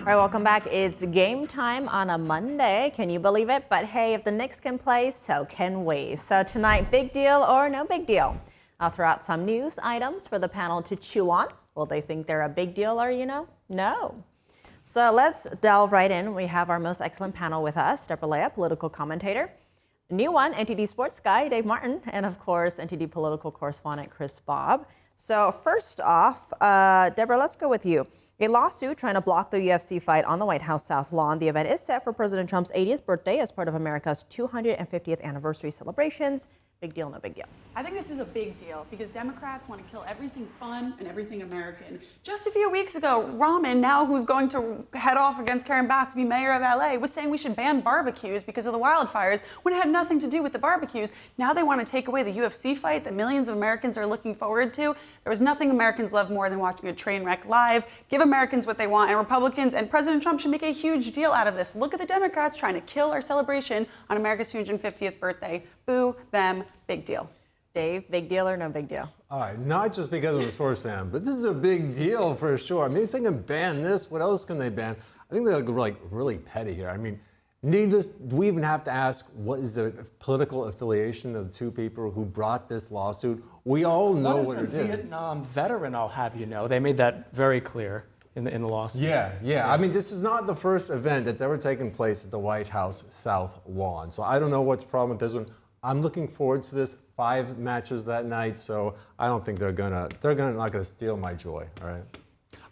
All right, welcome back. It's game time on a Monday. Can you believe it? But hey, if the Knicks can play, so can we. So tonight, big deal or no big deal? I'll throw out some news items for the panel to chew on. Will they think they're a big deal or, no? So let's delve right in. We have our most excellent panel with us. Deborah Leah, political commentator. New one, NTD sports guy, Dave Martin. And of course, NTD political correspondent, Chris Bobb. So first off, Deborah, let's go with you. A lawsuit trying to block the UFC fight on the White House South Lawn. The event is set for President Trump's 80th birthday as part of America's 250th anniversary celebrations. Big deal, no big deal. I think this is a big deal because Democrats want to kill everything fun and everything American. Just a few weeks ago, Rahman, now who's going to head off against Karen Bass to be mayor of LA, was saying we should ban barbecues because of the wildfires when it had nothing to do with the barbecues. Now they want to take away the UFC fight that millions of Americans are looking forward to. There was nothing Americans love more than watching a train wreck live. Give Americans what they want, and Republicans and President Trump should make a huge deal out of this. Look at the Democrats trying to kill our celebration on America's 250th birthday. Boo them, big deal. Dave, big deal or no big deal? All right, not just because I'm a sports fan, but this is a big deal for sure. I mean, if they can ban this, what else can they ban? I think they're like really petty here. I mean, do we even have to ask what is the political affiliation of the two people who brought this lawsuit? We all know what it is. Vietnam veteran, I'll have you know. They made that very clear in the lawsuit. Yeah. I mean, this is not the first event that's ever taken place at the White House South Lawn. So I don't know what's the problem with this one. I'm looking forward to this. 5 matches that night, so I don't think they're not gonna steal my joy. All right.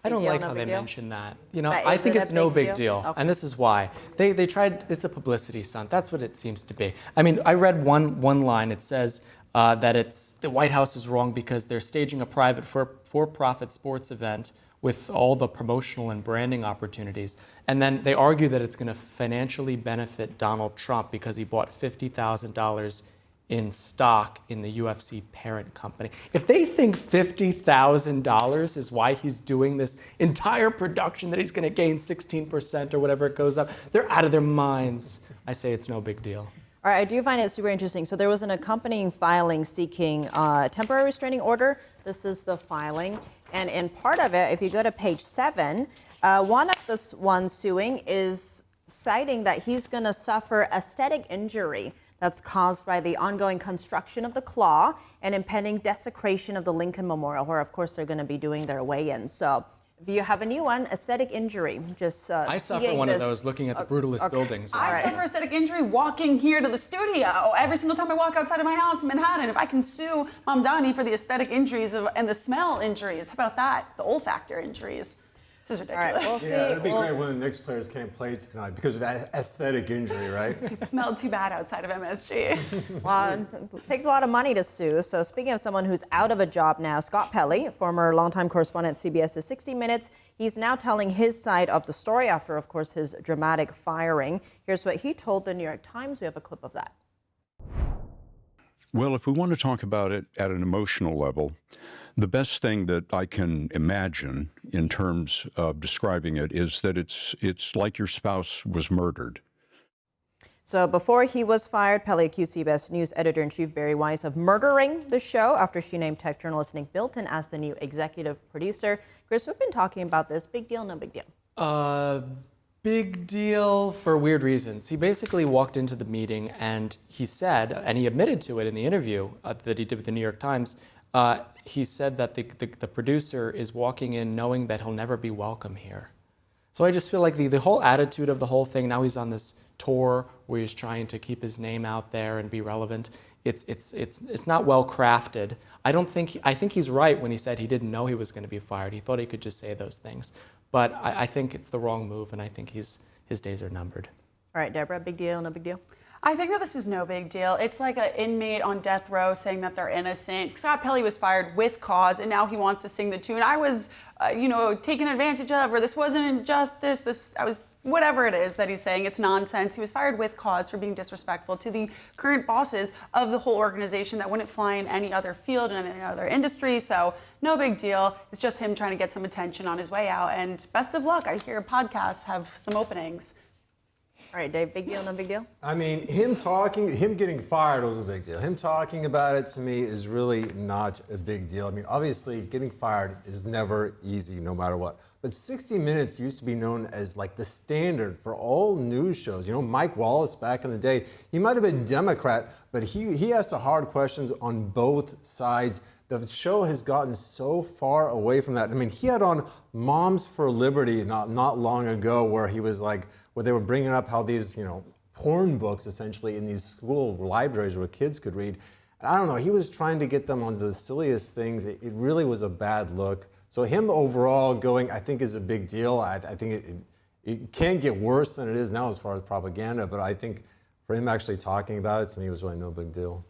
I don't like how they mention that. I think it's no big deal. Okay. And this is why. They tried, it's a publicity stunt. That's what it seems to be. I mean, I read one line. It says that the White House is wrong because they're staging a private for-profit sports event with all the promotional and branding opportunities. And then they argue that it's gonna financially benefit Donald Trump because he bought $50,000 in stock in the UFC parent company. If they think $50,000 is why he's doing this entire production that he's going to gain 16% or whatever it goes up, they're out of their minds. I say it's no big deal. All right, I do find it super interesting. So there was an accompanying filing seeking a temporary restraining order. This is the filing. And in part of it, if you go to page 7, one of the ones suing is citing that he's going to suffer aesthetic injury that's caused by the ongoing construction of the claw and impending desecration of the Lincoln Memorial, where, of course, they're going to be doing their weigh-in. So if you have a new one, aesthetic injury, just I suffer one of those looking at the brutalist buildings. I suffer aesthetic injury walking here to the studio. Every single time I walk outside of my house in Manhattan, if I can sue Mamdani for the aesthetic injuries and the smell injuries, how about that? The olfactory injuries. This is ridiculous. All right, we'll see. Yeah, it'd be great when the Knicks players can't play tonight because of that aesthetic injury, right? It smelled too bad outside of MSG. Well, it takes a lot of money to sue. So speaking of someone who's out of a job now, Scott Pelley, former longtime correspondent at CBS's 60 Minutes, he's now telling his side of the story after, of course, his dramatic firing. Here's what he told the New York Times. We have a clip of that. Well, if we want to talk about it at an emotional level, the best thing that I can imagine in terms of describing it is that it's like your spouse was murdered. So before he was fired, Pelley accused CBS News editor-in-chief Barry Weiss of murdering the show after she named tech journalist Nick Bilton as the new executive producer. Chris, we've been talking about this. Big deal, no big deal? Big deal for weird reasons. He basically walked into the meeting and he said, and he admitted to it in the interview that he did with the New York Times, he said that the producer is walking in knowing that he'll never be welcome here. So I just feel like the whole attitude of the whole thing, now he's on this tour where he's trying to keep his name out there and be relevant. It's not well crafted. I think he's right when he said he didn't know he was going to be fired. He thought he could just say those things. But I think it's the wrong move, and I think his days are numbered. All right, Deborah, big deal, no big deal? I think that this is no big deal. It's like an inmate on death row saying that they're innocent. Scott Pelley was fired with cause, and now he wants to sing the tune I was, taken advantage of, or this wasn't injustice. Whatever it is that he's saying, it's nonsense. He was fired with cause for being disrespectful to the current bosses of the whole organization that wouldn't fly in any other field and any other industry. So no big deal. It's just him trying to get some attention on his way out. And best of luck. I hear podcasts have some openings. All right, Dave, big deal, no big deal? I mean, him getting fired was a big deal. Him talking about it to me is really not a big deal. I mean, obviously, getting fired is never easy, no matter what. but 60 Minutes used to be known as like the standard for all news shows. You know, Mike Wallace back in the day, he might have been Democrat, but he asked the hard questions on both sides. The show has gotten so far away from that. I mean, he had on Moms for Liberty not long ago, where he was like, where they were bringing up how these, you know, porn books essentially in these school libraries where kids could read. And I don't know, he was trying to get them onto the silliest things. It really was a bad look. So him overall going, I think, is a big deal. I think it can't get worse than it is now as far as propaganda, but I think for him actually talking about it, to me, was really no big deal.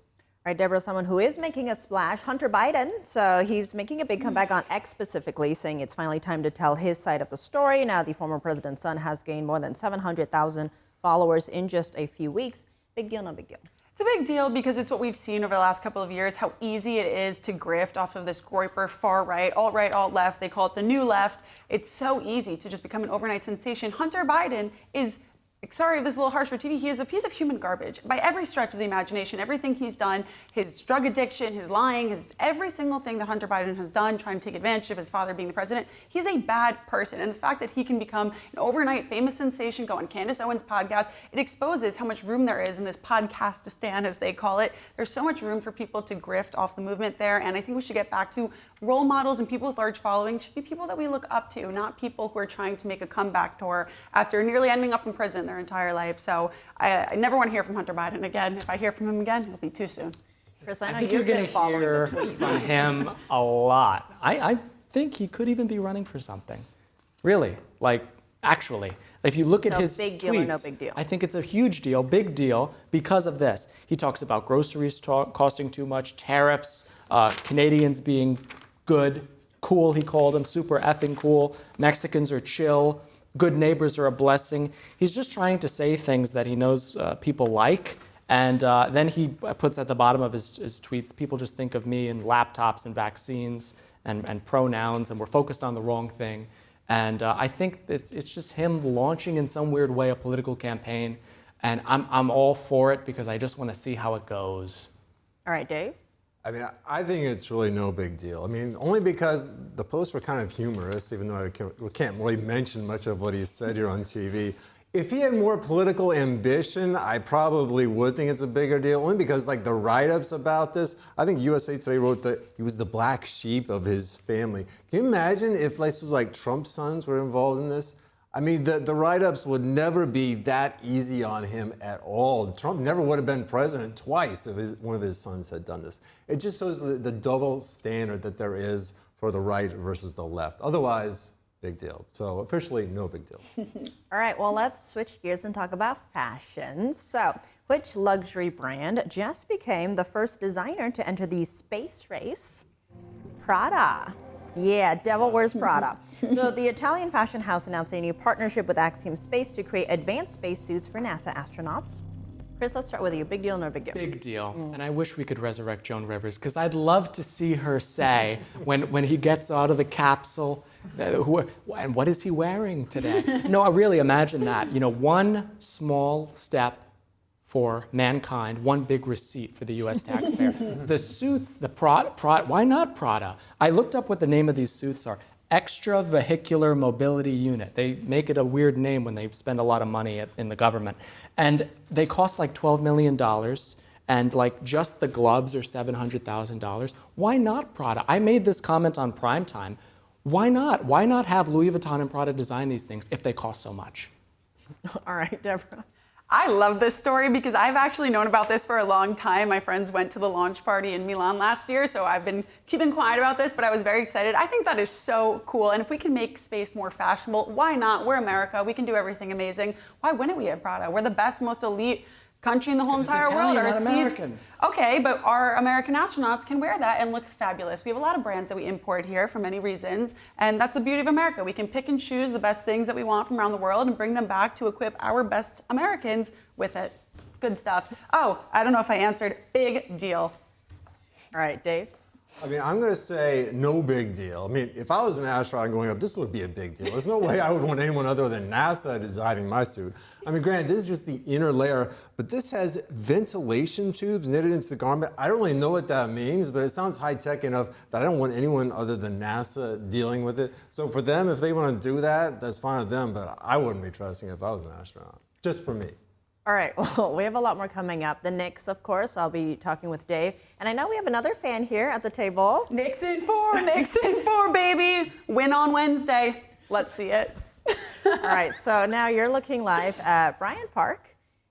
All right, Deborah, someone who is making a splash, Hunter Biden. So he's making a big comeback on X specifically, saying it's finally time to tell his side of the story. Now, the former president's son has gained more than 700,000 followers in just a few weeks. Big deal, no big deal. It's a big deal because it's what we've seen over the last couple of years, how easy it is to grift off of this groyper far right, alt left. They call it the new left. It's so easy to just become an overnight sensation. Hunter Biden is, sorry if this is a little harsh for TV, he is a piece of human garbage by every stretch of the imagination. Everything he's done, his drug addiction, his lying, every single thing that Hunter Biden has done, trying to take advantage of his father being the president, he's a bad person. And the fact that he can become an overnight famous sensation, go on Candace Owens' podcast, it exposes how much room there is in this podcast-istan, as they call it. There's so much room for people to grift off the movement there, and I think we should get back to role models, and people with large followings should be people that we look up to, not people who are trying to make a comeback tour after nearly ending up in prison their entire life. So I never want to hear from Hunter Biden again. If I hear from him again, it'll be too soon. Chris, I know think you've you're been going to following hear the tweets. from him a lot. I think he could even be running for something. Really, like actually. If you look at his big deal tweets, or no big deal? I think it's a huge deal, big deal, because of this. He talks about groceries costing too much, tariffs, Canadians being good, cool, he called them, super effing cool. Mexicans are chill. Good neighbors are a blessing. He's just trying to say things that he knows people like. And then he puts at the bottom of his tweets, people just think of me and laptops and vaccines and pronouns, and we're focused on the wrong thing. And I think that it's just him launching in some weird way a political campaign. And I'm all for it because I just want to see how it goes. All right, Dave? I mean, I think it's really no big deal. I mean, only because the posts were kind of humorous, even though we can't really mention much of what he said here on TV. If he had more political ambition, I probably would think it's a bigger deal, only because like the write-ups about this, I think USA Today wrote that he was the black sheep of his family. Can you imagine if this was like Trump's sons were involved in this? I mean, the write-ups would never be that easy on him at all. Trump never would have been president twice if one of his sons had done this. It just shows the double standard that there is for the right versus the left. Otherwise, big deal. So officially, no big deal. All right, well, let's switch gears and talk about fashion. So, which luxury brand just became the first designer to enter the space race? Prada. Yeah, devil wears Prada. So the Italian fashion house announced a new partnership with Axiom Space to create advanced spacesuits for NASA astronauts. Chris, let's start with you. Big deal, no big deal? Big deal. And I wish we could resurrect Joan Rivers, because I'd love to see her say, when he gets out of the capsule, and what is he wearing today? No, I really imagine that. You know, one small step for mankind, one big receipt for the U.S. taxpayer. The suits, the Prada, why not Prada? I looked up what the name of these suits are. Extravehicular Mobility Unit. They make it a weird name when they spend a lot of money in the government. And they cost like $12 million, and like just the gloves are $700,000. Why not Prada? I made this comment on Primetime. Why not? Why not have Louis Vuitton and Prada design these things if they cost so much? All right, Deborah. I love this story because I've actually known about this for a long time. My friends went to the launch party in Milan last year, so I've been keeping quiet about this, but I was very excited. I think that is so cool, and if we can make space more fashionable, why not? We're America. We can do everything amazing. Why wouldn't we have Prada? We're the best, most elite country in the whole entire world. Our seats, American. okay, but our American astronauts can wear that and look fabulous. We have a lot of brands that we import here for many reasons, and that's the beauty of America. We can pick and choose the best things that we want from around the world and bring them back to equip our best Americans with it. Good stuff. Oh, I don't know if I answered. Big deal. All right, Dave. I mean, I'm going to say no big deal. I mean, if I was an astronaut going up, this would be a big deal. There's no way I would want anyone other than NASA designing my suit. I mean, granted, this is just the inner layer, but this has ventilation tubes knitted into the garment. I don't really know what that means, but it sounds high-tech enough that I don't want anyone other than NASA dealing with it. So for them, if they want to do that, that's fine with them, but I wouldn't be trusting it if I was an astronaut. Just for me. All right, well, we have a lot more coming up. The Knicks, of course, I'll be talking with Dave. And I know we have another fan here at the table. Knicks in 4, baby. Win on Wednesday. Let's see it. All right, so now you're looking live at Bryant Park.